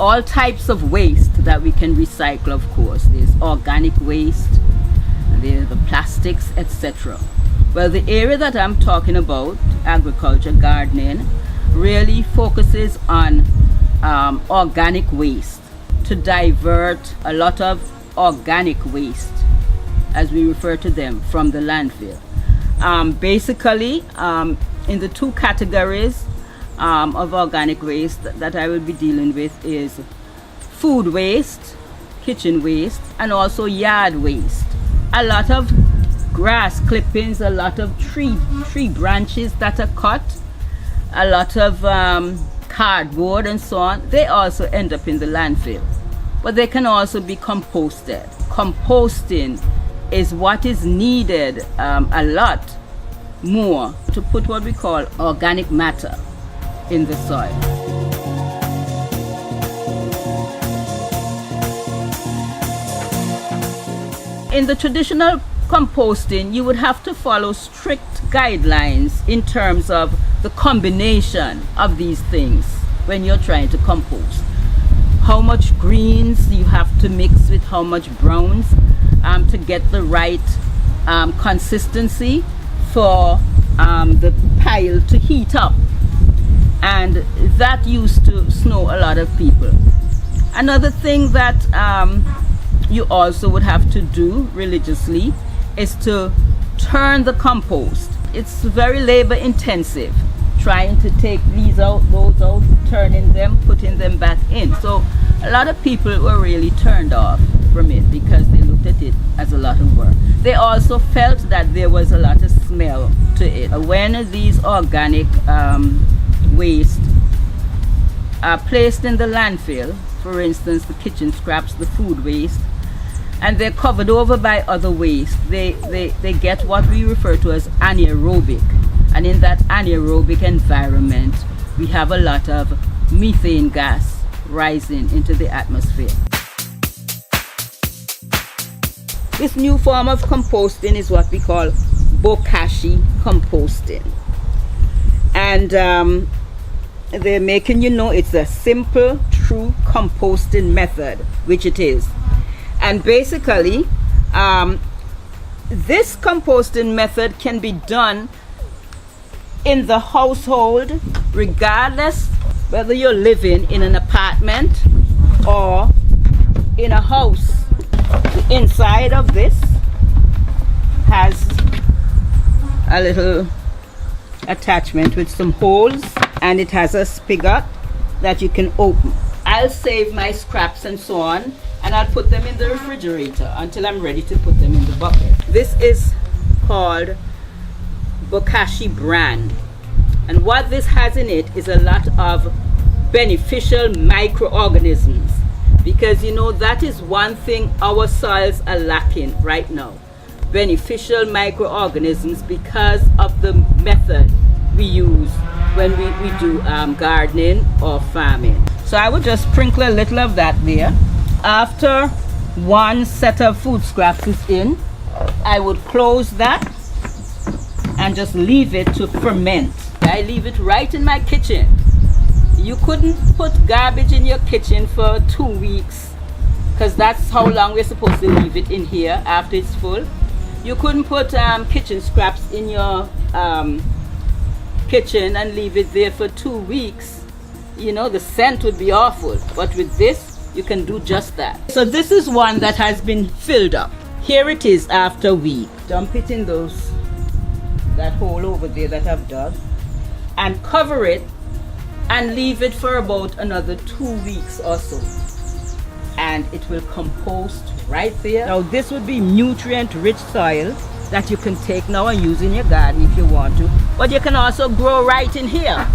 all types of waste that we can recycle, of course. There's organic waste, there's the plastics, etc. Well, the area that I'm talking about, agriculture, gardening, really focuses on organic waste, to divert a lot of organic waste, as we refer to them, from the landfill. Basically, in the two categories of organic waste that I will be dealing with is food waste, kitchen waste, and also yard waste. A lot of grass clippings, a lot of tree branches that are cut, a lot of cardboard and so on, they also end up in the landfill. But they can also be composted. Composting is what is needed a lot more to put what we call organic matter in the soil. In the traditional composting, you would have to follow strict guidelines in terms of the combination of these things when you're trying to compost. How much greens you have to mix with how much browns to get the right consistency for the pile to heat up. And that used to snow a lot of people. Another thing that you also would have to do religiously is to turn the compost. It's very labor intensive, trying to take these out, those out, turning them, putting them back in. So a lot of people were really turned off from it because they looked at it as a lot of work. They also felt that there was a lot of smell to it. When these organic waste are placed in the landfill, for instance the kitchen scraps, the food waste, and they're covered over by other waste, they get what we refer to as anaerobic. And in that anaerobic environment, we have a lot of methane gas rising into the atmosphere. This new form of composting is what we call bokashi composting. And they're making you know it's a simple, true composting method, which it is. And basically, this composting method can be done in the household, regardless whether you're living in an apartment or in a house. The inside of this has a little attachment with some holes, and it has a spigot that you can open. I'll save my scraps and so on, and I'll put them in the refrigerator until I'm ready to put them in the bucket. This is called Bokashi bran, and what this has in it is a lot of beneficial microorganisms, because you know that is one thing our soils are lacking right now, beneficial microorganisms, because of the method we use when we do gardening or farming. So I would just sprinkle a little of that there. After one set of food scraps is in, I would close that and just leave it to ferment. I leave it right in my kitchen. You couldn't put garbage in your kitchen for 2 weeks, because that's how long we're supposed to leave it in here after it's full. You couldn't put kitchen scraps in your kitchen and leave it there for 2 weeks. You know, the scent would be awful. But with this, you can do just that. So this is one that has been filled up. Here it is after a week. Dump it in that hole over there that I've dug, and cover it and leave it for about another 2 weeks or so, and it will compost right there. Now this would be nutrient rich soil that you can take now and use in your garden if you want to, but you can also grow right in here.